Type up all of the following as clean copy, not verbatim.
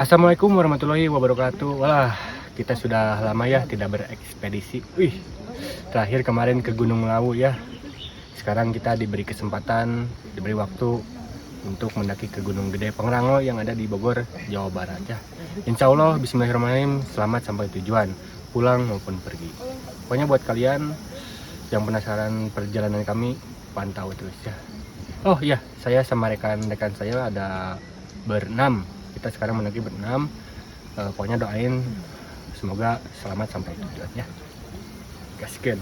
Assalamualaikum warahmatullahi wabarakatuh. Walah, kita sudah lama ya tidak berekspedisi. Terakhir kemarin ke Gunung Lawu ya. Sekarang kita diberi kesempatan, diberi waktu untuk mendaki ke Gunung Gede Pangrango yang ada di Bogor, Jawa Barat ya. Insya Allah, bismillahirrahmanirrahim, selamat sampai tujuan, pulang maupun pergi. Pokoknya buat kalian yang penasaran perjalanan kami, pantau terus ya. Oh iya, saya sama rekan-rekan saya ada berenam. Kita sekarang mendaki berenam. Pokoknya doain semoga selamat sampai tujuan ya. Gaskeun.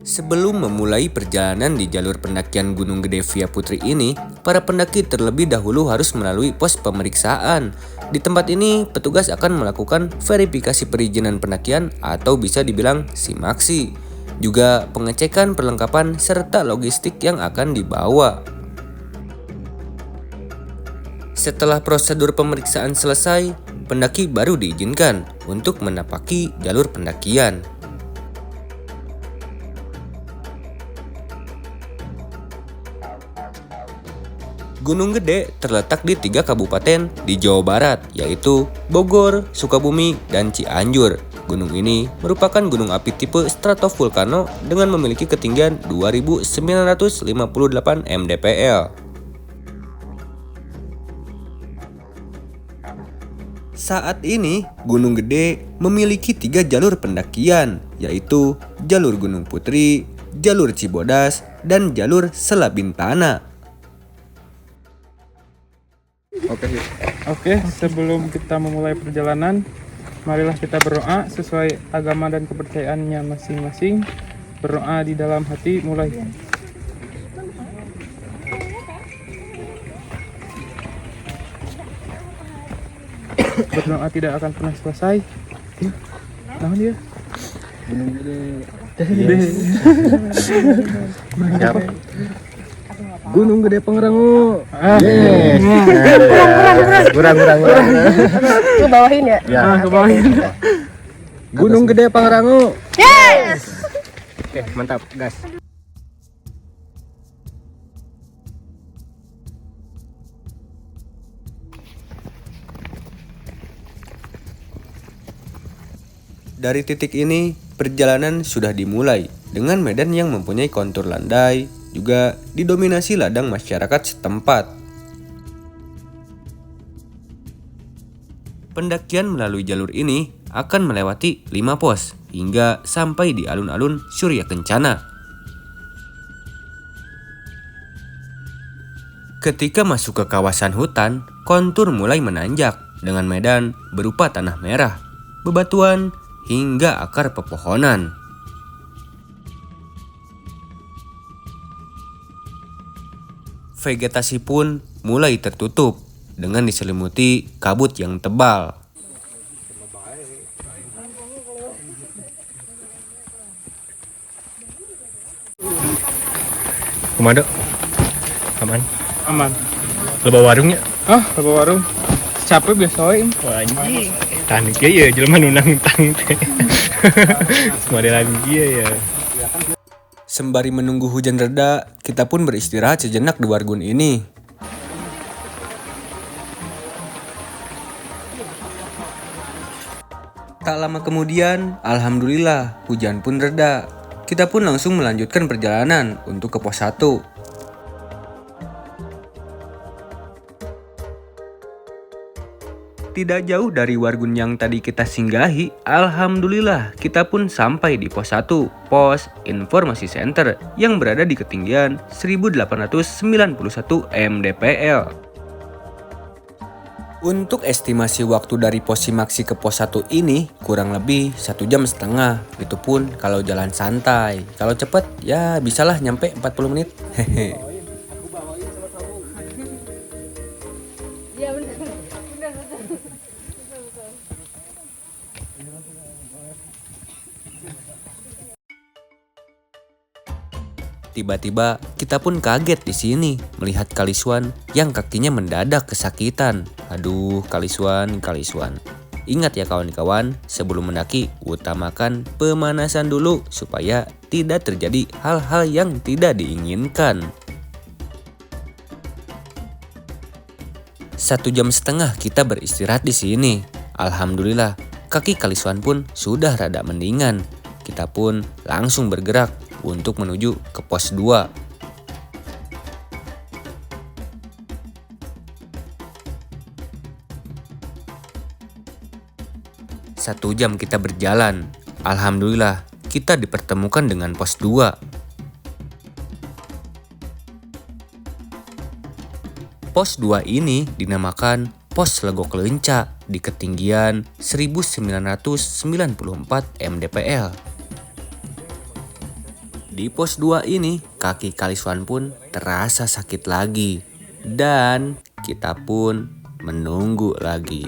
Sebelum memulai perjalanan di jalur pendakian Gunung Gede Via Putri ini, para pendaki terlebih dahulu harus melalui pos pemeriksaan. Di tempat ini, petugas akan melakukan verifikasi perizinan pendakian atau bisa dibilang simaksi. Juga pengecekan perlengkapan serta logistik yang akan dibawa. Setelah prosedur pemeriksaan selesai, pendaki baru diizinkan untuk menapaki jalur pendakian. Gunung Gede terletak di 3 kabupaten di Jawa Barat, yaitu Bogor, Sukabumi, dan Cianjur. Gunung ini merupakan gunung api tipe stratovulkano dengan memiliki ketinggian 2.958 mdpl. Saat ini, Gunung Gede memiliki 3 jalur pendakian, yaitu jalur Gunung Putri, jalur Cibodas, dan jalur Selabintana. Oke, sebelum kita memulai perjalanan, marilah kita berdoa sesuai agama dan kepercayaannya masing-masing. Berdoa di dalam hati, mulai. Berdoa tidak akan pernah selesai. Nah dia. Gunung Gede Pangrango. Kurang. Ke bawahin ya? Ke bawahin. Gunung Gede Pangrango. Yes! Oke, mantap, gas. Dari titik ini, perjalanan sudah dimulai dengan medan yang mempunyai kontur landai, juga didominasi ladang masyarakat setempat. Pendakian melalui jalur ini akan melewati 5 pos hingga sampai di alun-alun Surya Kencana. Ketika masuk ke kawasan hutan, kontur mulai menanjak dengan medan berupa tanah merah, bebatuan, hingga akar pepohonan. Vegetasi pun mulai tertutup dengan diselimuti kabut yang tebal. Komando. Aman. Aman. Loba warungnya. Ke warung. Capek biasa wae. Wah, anjing. Tahan kieu ya jelema nu nangtang teh. Modelan kieu ya. Sembari menunggu hujan reda, kita pun beristirahat sejenak di wargun ini. Tak lama kemudian, alhamdulillah hujan pun reda. Kita pun langsung melanjutkan perjalanan untuk ke pos 1. Tidak jauh dari wargun yang tadi kita singgahi, alhamdulillah kita pun sampai di pos 1, pos informasi center yang berada di ketinggian 1891 mdpl. Untuk estimasi waktu dari pos simaksi ke pos 1 ini kurang lebih 1,5 jam. Itu pun kalau jalan santai. Kalau cepet ya bisalah nyampe 40 menit. Hehe. Tiba-tiba kita pun kaget di sini melihat Kaliswan yang kakinya mendadak kesakitan. Aduh, Kaliswan. Ingat ya kawan-kawan, sebelum mendaki utamakan pemanasan dulu supaya tidak terjadi hal-hal yang tidak diinginkan. 1,5 jam kita beristirahat di sini. Alhamdulillah, kaki Kaliswan pun sudah rada mendingan. Kita pun langsung bergerak untuk menuju ke pos 2. Satu jam kita berjalan. Alhamdulillah, kita dipertemukan dengan pos 2. Pos 2 ini dinamakan Pos Legok Lenca di ketinggian 1994 mdpl. Di pos 2 ini, kaki Kaliswan pun terasa sakit lagi. Dan kita pun menunggu lagi.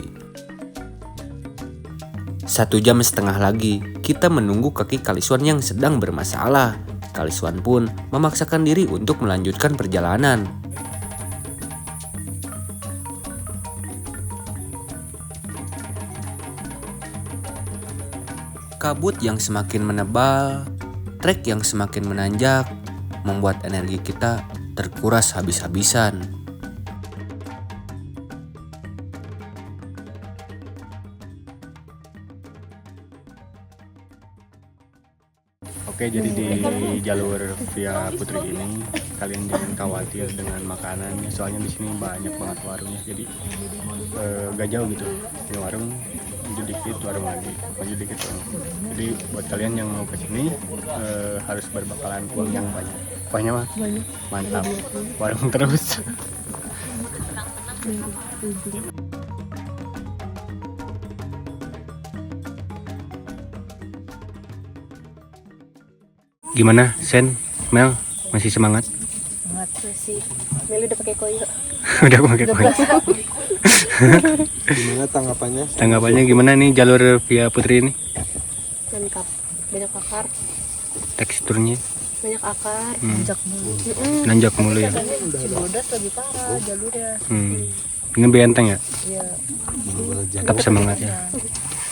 1,5 jam lagi, kita menunggu kaki Kaliswan yang sedang bermasalah. Kaliswan pun memaksakan diri untuk melanjutkan perjalanan. Kabut yang semakin menebal, trek yang semakin menanjak, membuat energi kita terkuras habis-habisan. Oke, jadi di jalur Via Putri ini kalian jangan khawatir dengan makanannya, soalnya di sini banyak banget warungnya. Jadi gak jauh gitu. Ini warung, maju dikit warung lagi, maju dikit warung. Jadi buat kalian yang mau ke sini harus berbekalan uang yang banyak. Pokoknya mah mantap, warung terus. Gimana, Sen, Mel, masih semangat? Semangat sih. Meli udah pakai koyo. Udah pakai koin. Gimana tanggapannya? Tanggapannya gimana nih jalur Via Putri ini? Lengkap. Banyak akar, Teksturnya banyak akar, nanjak mulu. nanjak mulu ya. Cibodas lebih parah jalurnya. Ini benteng ya? Iya. Tetap semangat ya.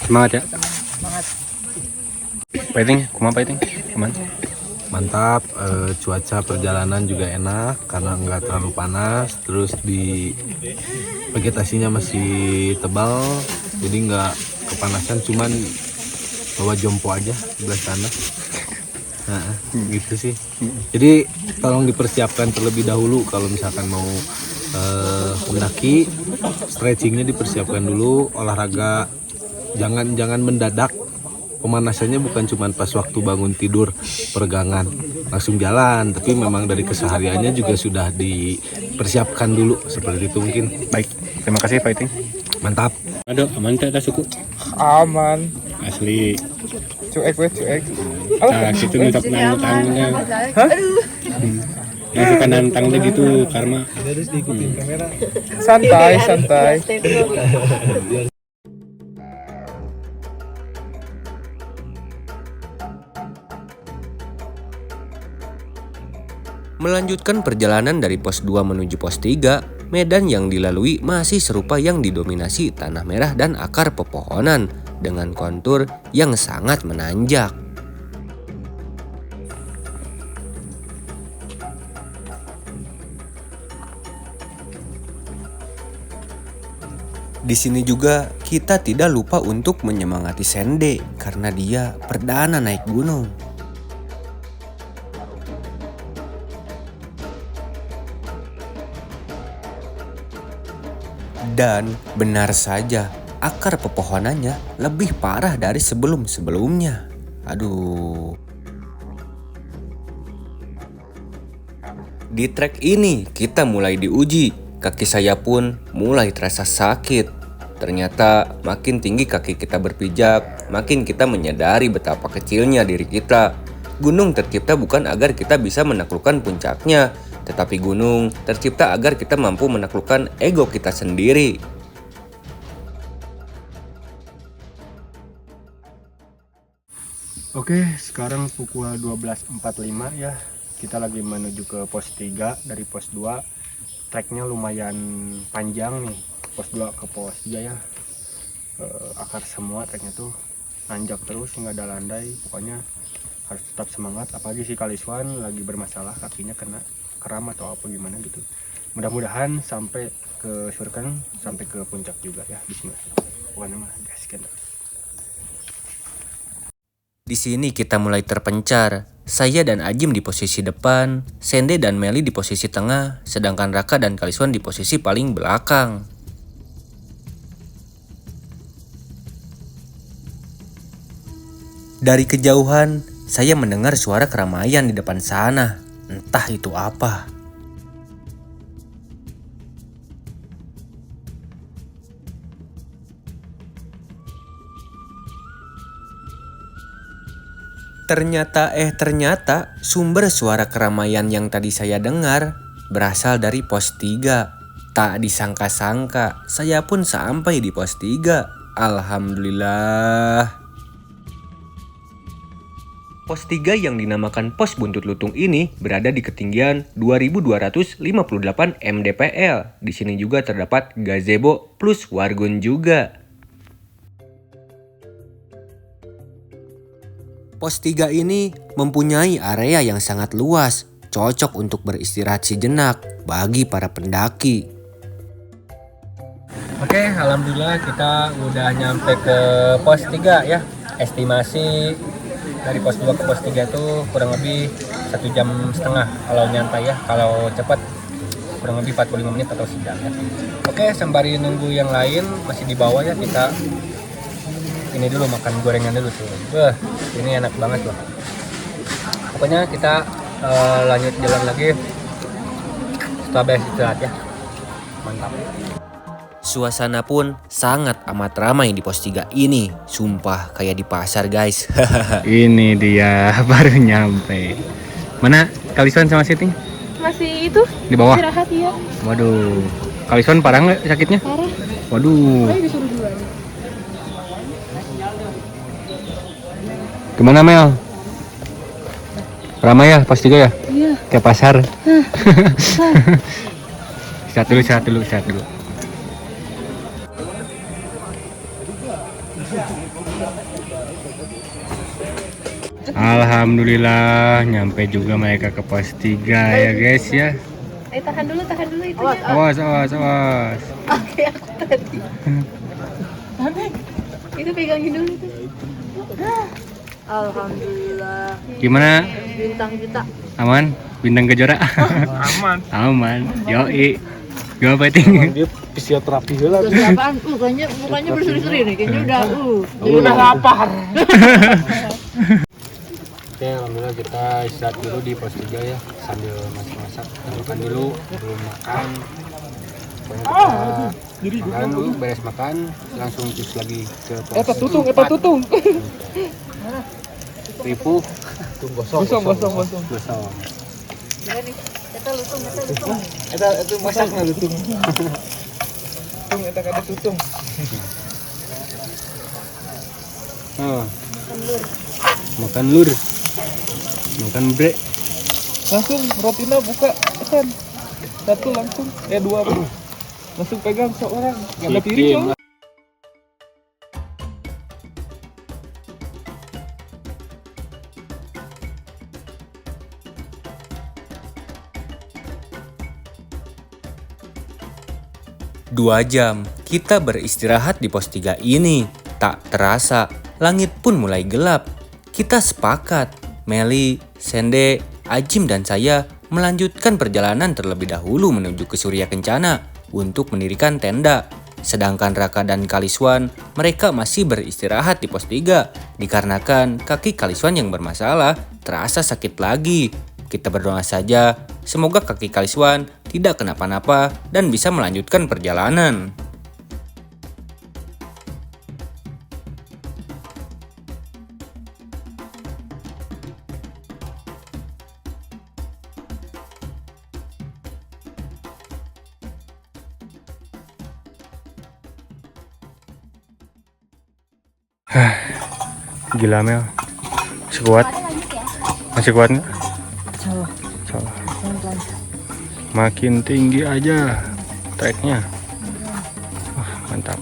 Semangat ya. Semangat. Fighting, kumaha fighting? Aman. Mantap, cuaca perjalanan juga enak karena nggak terlalu panas. Terus di vegetasinya masih tebal, jadi nggak kepanasan. Cuman bawa jompo aja sebelah sana. Nah, gitu sih. Jadi tolong dipersiapkan terlebih dahulu kalau misalkan mau mendaki, stretchingnya dipersiapkan dulu, olahraga jangan mendadak. Pemanasannya bukan cuma pas waktu bangun tidur peregangan langsung jalan, tapi memang dari kesehariannya juga sudah dipersiapkan dulu seperti itu mungkin. Baik, terima kasih fighting. Mantap. Aduh, aman tak suku? Aman. Asli. Cuek we, cuek. Nah, situ nutap nantangnya. Yang suka nantangnya gitu, karma. Santai, santai. Melanjutkan perjalanan dari pos 2 menuju pos 3, medan yang dilalui masih serupa yang didominasi tanah merah dan akar pepohonan dengan kontur yang sangat menanjak. Di sini juga kita tidak lupa untuk menyemangati Sende karena dia perdana naik gunung. Dan benar saja, akar pepohonannya lebih parah dari sebelum-sebelumnya. Aduh. Di trek ini kita mulai diuji. Kaki saya pun mulai terasa sakit. Ternyata makin tinggi kaki kita berpijak, makin kita menyadari betapa kecilnya diri kita. Gunung tercipta bukan agar kita bisa menaklukkan puncaknya, tetapi gunung tercipta agar kita mampu menaklukkan ego kita sendiri. Oke, sekarang pukul 12.45 ya. Kita lagi menuju ke pos 3 dari pos 2. Treknya lumayan panjang nih. Pos 2 ke pos 3 ya. Akar semua treknya tuh nanjak terus, nggak ada landai. Pokoknya harus tetap semangat. Apalagi si Kaliswan lagi bermasalah, kakinya kena kram atau apa gimana gitu. Mudah-mudahan sampai ke surga, sampai ke puncak juga ya. Bismillah. Pokoknya mah gaskeun terus. Di sini kita mulai terpencar. Saya dan Ajim di posisi depan, Sende dan Meli di posisi tengah, sedangkan Raka dan Kaliswan di posisi paling belakang. Dari kejauhan, saya mendengar suara keramaian di depan sana. Entah itu apa. Ternyata sumber suara keramaian yang tadi saya dengar berasal dari pos 3. Tak disangka-sangka, saya pun sampai di pos 3. Alhamdulillah. Pos 3 yang dinamakan Pos Buntut Lutung ini berada di ketinggian 2258 mdpl. Di sini juga terdapat gazebo plus wargun juga. Pos 3 ini mempunyai area yang sangat luas, cocok untuk beristirahat sejenak bagi para pendaki. Oke, alhamdulillah kita udah nyampe ke pos 3 ya. Estimasi dari pos 2 ke pos 3 itu kurang lebih 1,5 jam kalau nyantai ya. Kalau cepat kurang lebih 45 menit atau sejam ya. Oke, sembari nunggu yang lain masih di bawah ya, kita ini dulu makan gorengan dulu tuh. Wah, ini enak banget loh. Pokoknya kita lanjut jalan lagi setelah beres istirahat ya. Mantap. Suasana pun sangat amat ramai di pos 3 ini. Sumpah kayak di pasar guys. Ini dia baru nyampe. Mana Kaliswan sama Siti? Masih itu Di bawah. istirahat ya. Waduh. Kaliswan parah nggak sakitnya? Parah. Waduh. Ayo disuruh duluan. Gimana Mel? Ramai ya pos 3 ya? Iya. Kayak pasar. Sehat dulu. Alhamdulillah nyampe juga mereka ke pos 3 ya guys ya. Tahan dulu itu. Awas. Oke, aku tadi. Itu pegangin dulu tuh. Alhamdulillah. Gimana? Bintang kita. Aman? Bintang Kejora? Aman. Yoi. Gimana Peting? Dia fisioterapi heula. Terus apaan? Mukanya berseri-seri nih. Kayaknya udah lapar. Oke, alhamdulillah kita istirahat dulu di pos 3 ya, sambil masak-masak. Makan dulu, belum makan. Pokoknya kita makan dulu, beres makan, langsung cus lagi ke pos 4. Tutung. Ripuh, Gosong. Kita lutung. Itu masaknya lutung. Tutung eta kada tutung. Makan lur, makan bre. Langsung rotina buka pesan. Satu langsung, dua bro. Langsung pegang seorang. Gak ada piring. Dua jam kita beristirahat di pos 3 ini. Tak terasa, langit pun mulai gelap. Kita sepakat, Meli, Sende, Ajim dan saya melanjutkan perjalanan terlebih dahulu menuju ke Surya Kencana untuk mendirikan tenda. Sedangkan Raka dan Kaliswan, mereka masih beristirahat di pos 3 dikarenakan kaki Kaliswan yang bermasalah terasa sakit lagi. Kita berdoa saja, semoga kaki Kaliswan tidak kenapa-napa dan bisa melanjutkan perjalanan. Gila Mel, masih kuat? Masih kuat nggak? Salah. Makin tinggi aja treknya. Wah, mantap.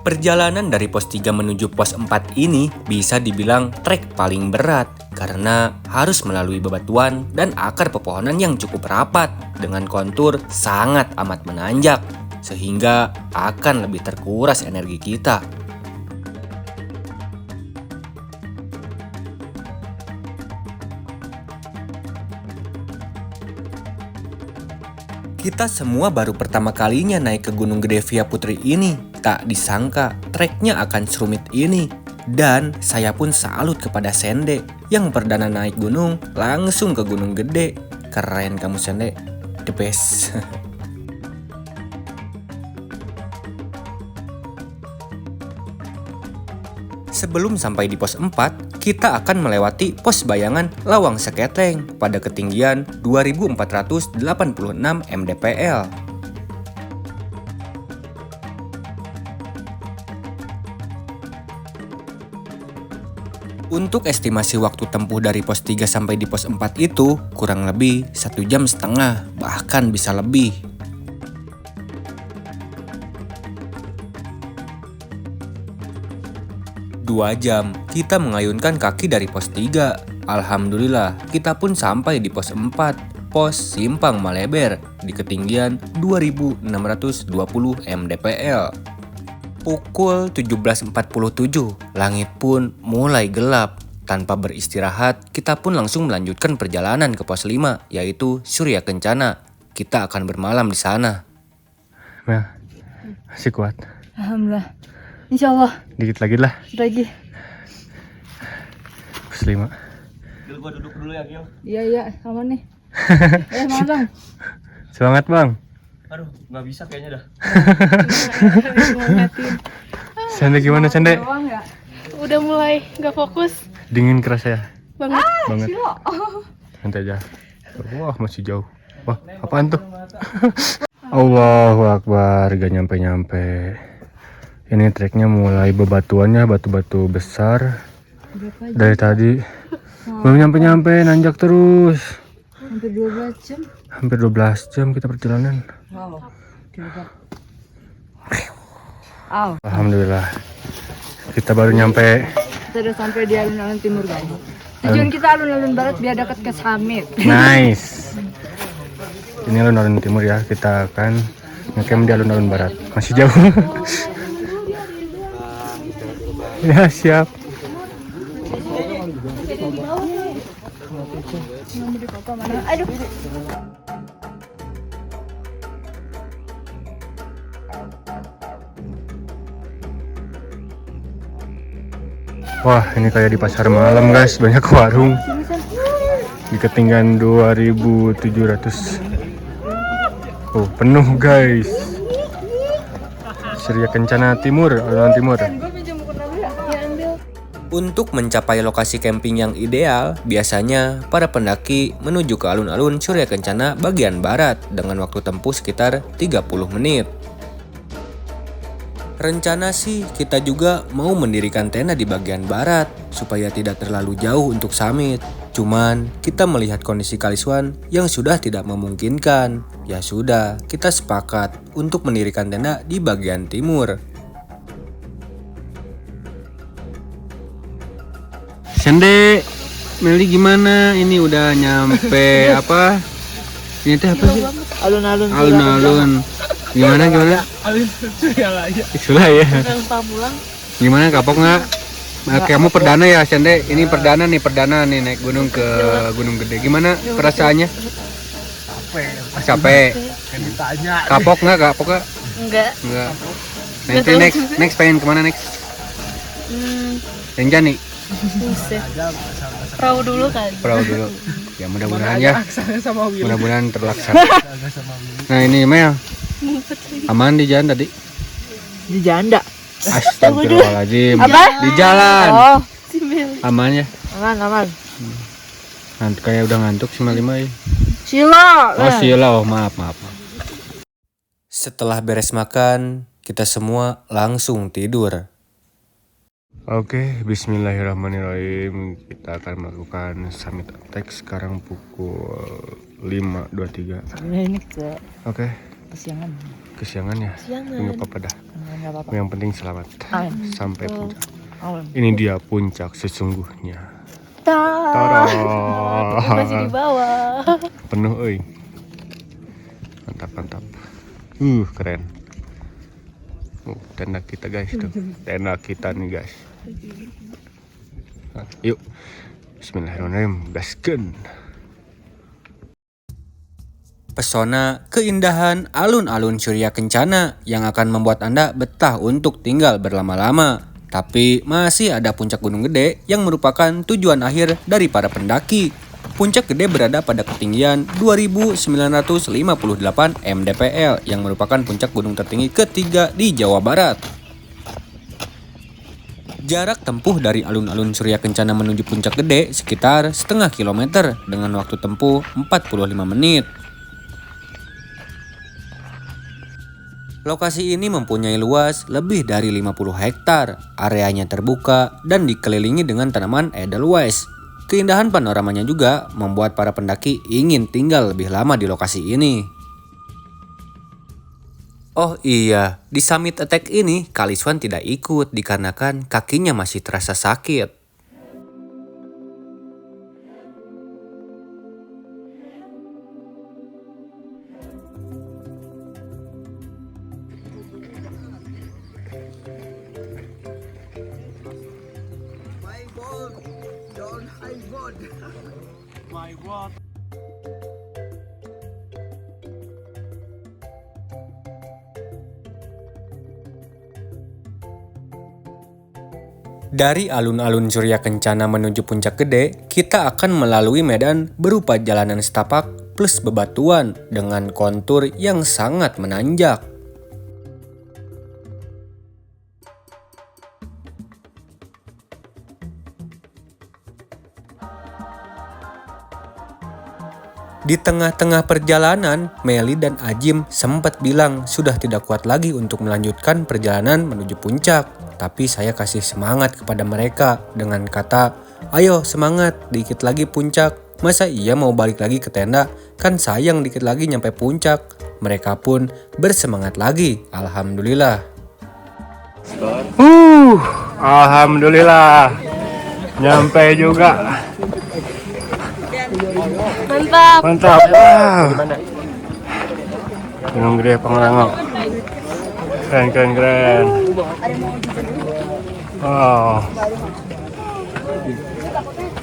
Perjalanan dari pos 3 menuju pos 4 ini bisa dibilang trek paling berat karena harus melalui bebatuan dan akar pepohonan yang cukup rapat dengan kontur sangat amat menanjak sehingga akan lebih terkuras energi kita. Kita semua baru pertama kalinya naik ke Gunung Gede Via Putri ini. Tak disangka treknya akan serumit ini. Dan saya pun salut kepada Sende yang perdana naik gunung langsung ke Gunung Gede. Keren kamu Sende, the best. Sebelum sampai di pos 4, kita akan melewati pos bayangan Lawang Seketeng pada ketinggian 2486 mdpl. Untuk estimasi waktu tempuh dari pos 3 sampai di pos 4 itu kurang lebih 1,5 jam, bahkan bisa lebih. 2 jam, kita mengayunkan kaki dari pos 3. Alhamdulillah, kita pun sampai di pos 4, pos Simpang Maleber di ketinggian 2620 mdpl. Pukul 17.47, langit pun mulai gelap. Tanpa beristirahat, kita pun langsung melanjutkan perjalanan ke pos 5, yaitu Surya Kencana. Kita akan bermalam di sana. Mel, masih kuat. Alhamdulillah. Insya Allah. Dikit lagi lah. Lagi. Pos 5. Gil, gua duduk dulu ya, Gil. Iya, aman nih. Semangat Bang. Semangat Bang. Aduh, nggak bisa kayaknya dah. Sende gimana Sende? Udah mulai nggak fokus Dingin keras ya? banget. Banget. Santai aja. Wah masih jauh. Wah apaan tuh? Allahu Akbar, gak nyampe-nyampe. Ini treknya mulai bebatuannya, batu-batu besar. Dari tadi belum nyampe-nyampe, nanjak terus. Hampir 12 jam. Hampir 12 jam kita perjalanan. Wow. Aw. Alhamdulillah. Kita baru nyampe. Kita udah sampai di alun-alun timur guys. Tujuan kita alun-alun barat biar dekat ke Summit. Nice. Ini alun-alun timur ya. Kita akan ngecamp di alun-alun barat. Masih jauh. Ya siap. Aduh. Wah ini kayak di pasar malam guys. Banyak warung. Di ketinggian 2700. Oh penuh guys. Surya Kencana Timur, alun-alun timur. Untuk mencapai lokasi camping yang ideal, biasanya para pendaki menuju ke alun-alun Surya Kencana bagian barat dengan waktu tempuh sekitar 30 menit. Rencana sih kita juga mau mendirikan tenda di bagian barat supaya tidak terlalu jauh untuk summit. Cuman kita melihat kondisi Kaliswan yang sudah tidak memungkinkan. Ya sudah, kita sepakat untuk mendirikan tenda di bagian timur. Sende, Meli gimana? Ini udah nyampe apa? Ini teh apa sih? Alun-alun. Alun-alun. Gimana? Itulah ya. Gimana kapok nggak? Nah, kamu perdana ya Sende? Ini perdana nih naik gunung ke Gunung Gede. Gimana perasaannya? Capek. Kapok nggak? Enggak. Enggak. Nanti next pengen kemana next? Rinjani. Buset. Perahu dulu kali. Perahu dulu. Ya mudah-mudahan ya. Mudah-mudahan terlaksana. Nah ini Mel. Aman di jalan tadi? Di janda. Astagfirullahaladzim. Apa? Di jalan. Oh, Aman ya? aman. Kayak udah ngantuk si Malima ya. Sila. Oh Sila, oh maaf. Setelah beres makan, kita semua langsung tidur. Oke, bismillahirrahmanirrahim. Kita akan melakukan summit attack sekarang pukul 5.23. Ini ke Oke, Kesiangan ya? Nggak apa-apa dah. Nggak apa-apa. Yang penting selamat. Amin. Sampai puncak. Amin. Ini dia puncak sesungguhnya. Masih Tara. di bawah. Penuh euy. Mantap. Keren. Tenda kita guys tuh. Tenda kita nih guys. Nah, yuk. Bismillahirrahmanirrahim. Gaskeun. Pesona, keindahan, alun-alun Surya Kencana yang akan membuat Anda betah untuk tinggal berlama-lama. Tapi masih ada puncak Gunung Gede yang merupakan tujuan akhir dari para pendaki. Puncak Gede berada pada ketinggian 2.958 mdpl yang merupakan puncak gunung tertinggi ketiga di Jawa Barat. Jarak tempuh dari alun-alun Surya Kencana menuju Puncak Gede sekitar setengah kilometer dengan waktu tempuh 45 menit. Lokasi ini mempunyai luas lebih dari 50 hektar, areanya terbuka dan dikelilingi dengan tanaman edelweiss. Keindahan panoramanya juga membuat para pendaki ingin tinggal lebih lama di lokasi ini. Oh iya, di Summit Attack ini Kaliswan tidak ikut dikarenakan kakinya masih terasa sakit. Dari alun-alun Surya Kencana menuju Puncak Gede, kita akan melalui medan berupa jalanan setapak plus bebatuan dengan kontur yang sangat menanjak. Di tengah-tengah perjalanan, Meli dan Ajim sempat bilang sudah tidak kuat lagi untuk melanjutkan perjalanan menuju puncak. Tapi saya kasih semangat kepada mereka dengan kata, "Ayo semangat, dikit lagi puncak. Masa iya mau balik lagi ke tenda? Kan sayang dikit lagi nyampe puncak." Mereka pun bersemangat lagi, alhamdulillah. Alhamdulillah. Nyampe juga. Mantap. Mantap. Wow. Gunung Gede Pangrango. Keren. Wow.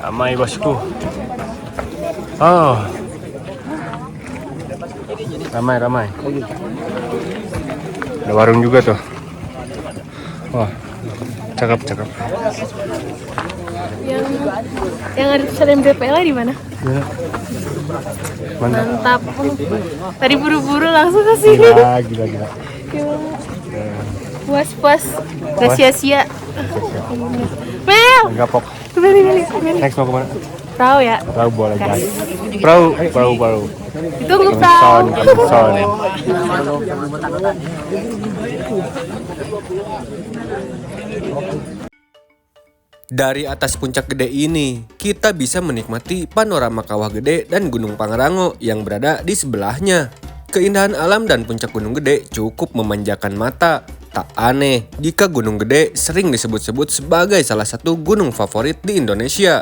Ramai bosku. Oh. Ramai. Ada warung juga tuh. Wah. Cakep. Yang ada tulisan MDPL di mana? Ya. Mantap. Mantap. Tadi buru-buru langsung ke sini. Gila. Puas. Gak sia-sia. Mel. Enggak pok. Beli. Next mau kemana? Tahu ya? Perahu boleh guys. Perahu. Tunggu tahu. Son. Dari atas Puncak Gede ini, kita bisa menikmati panorama Kawah Gede dan Gunung Pangrango yang berada di sebelahnya. Keindahan alam dan puncak Gunung Gede cukup memanjakan mata. Tak aneh jika Gunung Gede sering disebut-sebut sebagai salah satu gunung favorit di Indonesia.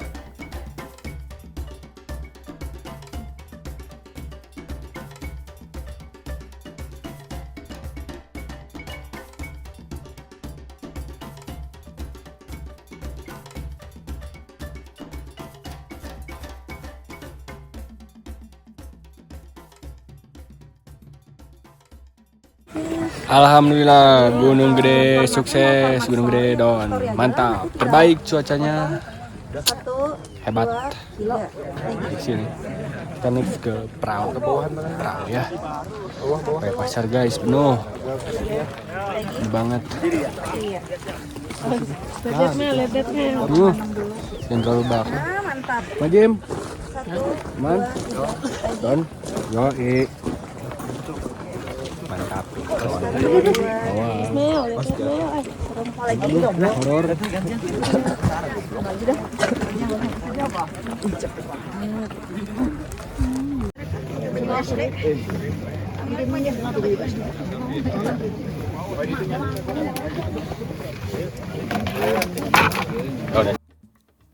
Alhamdulillah Gunung Gede sukses, Gunung Gede Don mantap, terbaik cuacanya, hebat. Di sini kita nih ke perahu ya, kayak pasar guys, penuh banget. Lihat Mel. Yang terlalu bakal. Majim, man, Don, yoi. Mantap. Mel. Horor.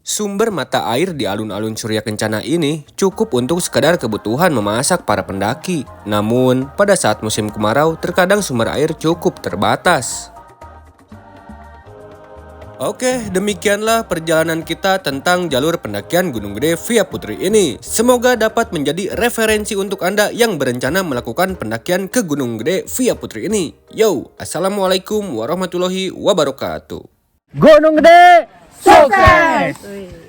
Sumber mata air di alun-alun Surya Kencana ini cukup untuk sekadar kebutuhan memasak para pendaki. Namun, pada saat musim kemarau, terkadang sumber air cukup terbatas. Oke, demikianlah perjalanan kita tentang jalur pendakian Gunung Gede Via Putri ini. Semoga dapat menjadi referensi untuk Anda yang berencana melakukan pendakian ke Gunung Gede Via Putri ini. Yo, assalamualaikum warahmatullahi wabarakatuh. Gunung Gede, sukses! Wih.